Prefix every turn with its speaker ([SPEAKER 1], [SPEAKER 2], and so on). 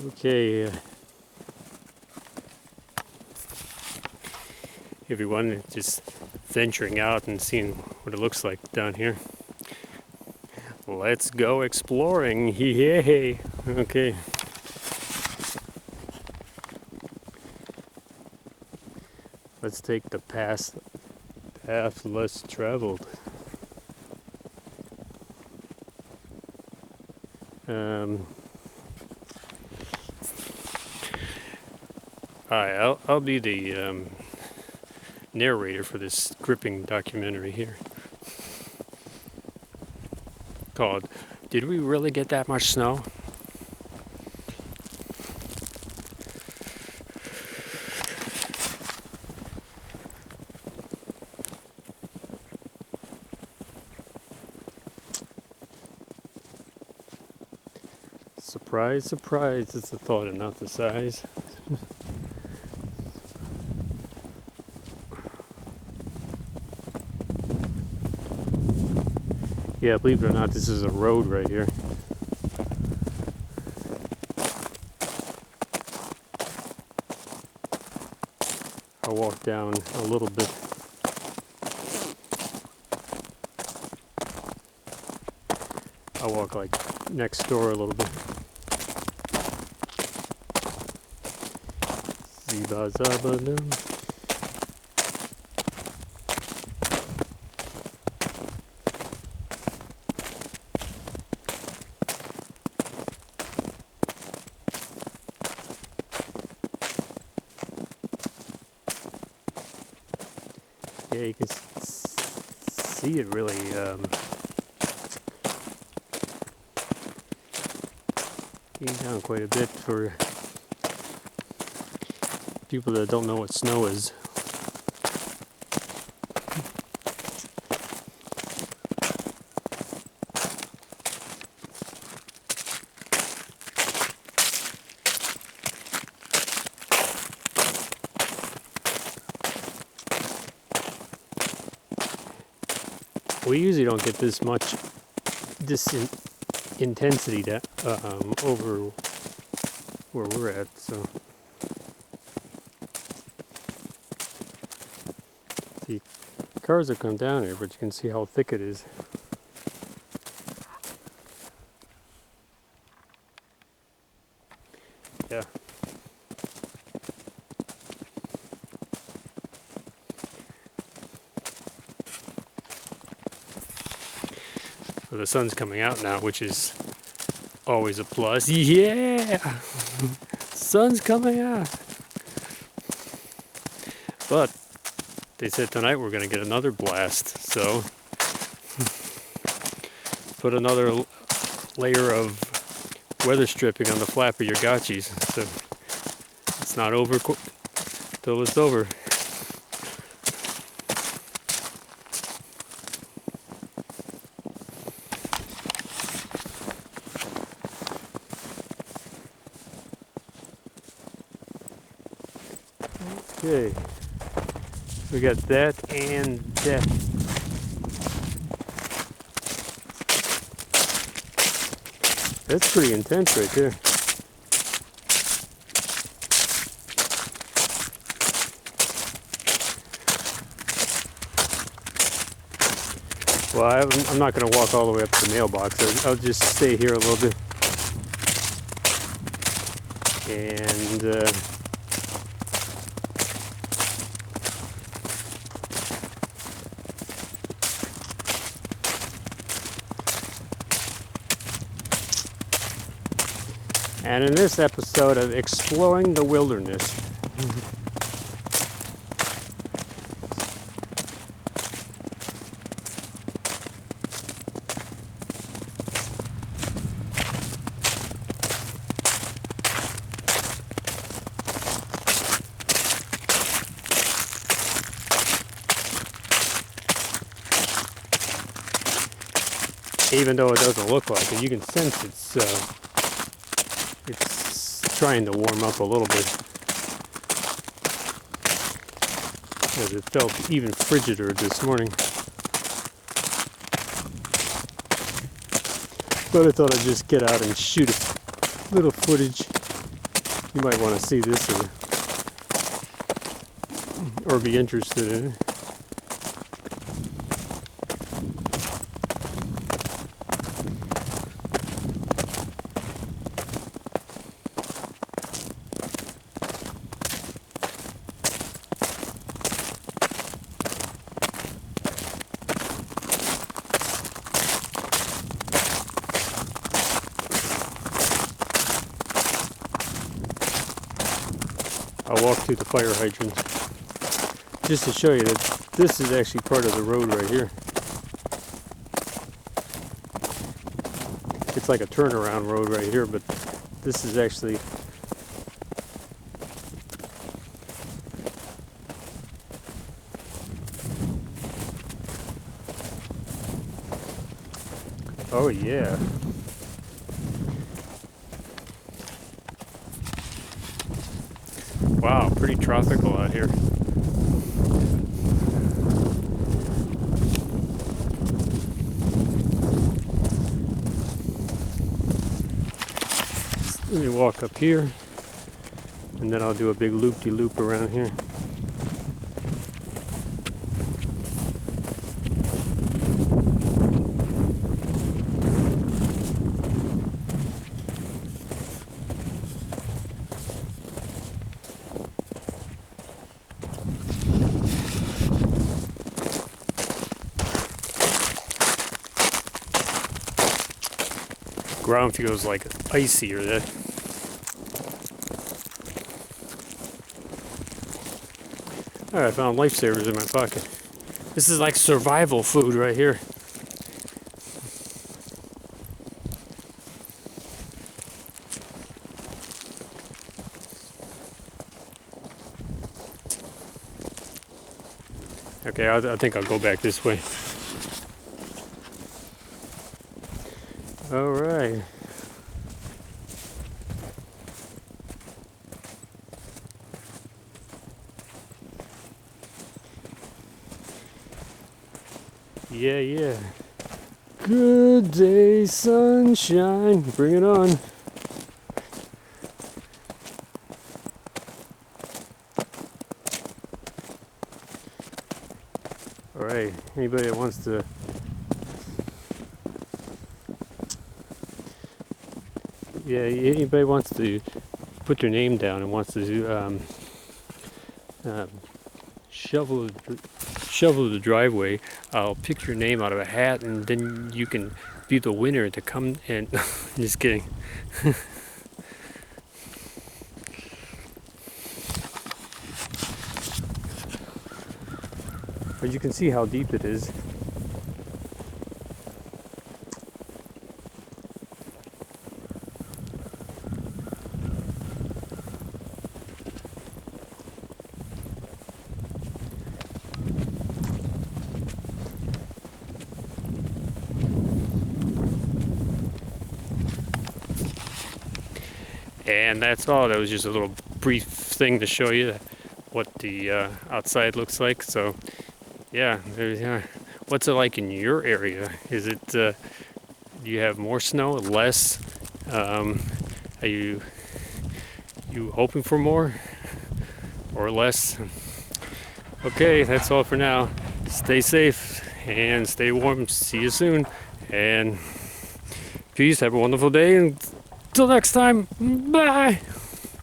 [SPEAKER 1] Okay, everyone, just venturing out and seeing what it looks like down here. Let's go exploring. Yay! Okay. Let's take the path less traveled. Hi, I'll be the narrator for this gripping documentary here called "Did We Really Get That Much Snow?" Surprise, surprise, it's the thought and not the size. Yeah, believe it or not, this is a road right here. I'll walk down a little bit. I'll walk like next door a little bit. Ziba zaba dum. Yeah, you can see it really came down quite a bit for people that don't know what snow is. We usually don't get this much intensity that over where we're at, so the cars have come down here, but you can see how thick it is. Yeah. So the sun's coming out now, which is always a plus. Yeah! Sun's coming out! But they said tonight we're going to get another blast, so put another layer of weather stripping on the flap of your gotchis, so it's not over till it's over. Okay, we got that and that. That's pretty intense right there. Well, I'm not going to walk all the way up to the mailbox. I'll just stay here a little bit. And and in this episode of Exploring the Wilderness, even though it doesn't look like it, you can sense it's trying to warm up a little bit, as it felt even frigider this morning. But I thought I'd just get out and shoot a little footage. You might want to see this or be interested in it. I'll walk through the fire hydrant just to show you that this is actually part of the road right here. It's like a turnaround road right here, but this is actually oh yeah. Wow, pretty tropical out here. Let me walk up here, and then I'll do a big loop-de-loop around here. Ground feels like icier there. Alright, I found lifesavers in my pocket. This is like survival food right here. Okay, I think I'll go back this way. All right. Yeah. Good day, sunshine. Bring it on. All right. Anybody that wants to anybody wants to put their name down and wants to shovel the driveway, I'll pick your name out of a hat, and then you can be the winner to come and just kidding. But you can see how deep it is. And that's all. That was just a little brief thing to show you what the outside looks like. So, yeah, what's it like in your area? Is it, do you have more snow, less? Are you hoping for more or less? Okay, that's all for now. Stay safe and stay warm. See you soon. And peace. Have a wonderful day. And till next time, bye.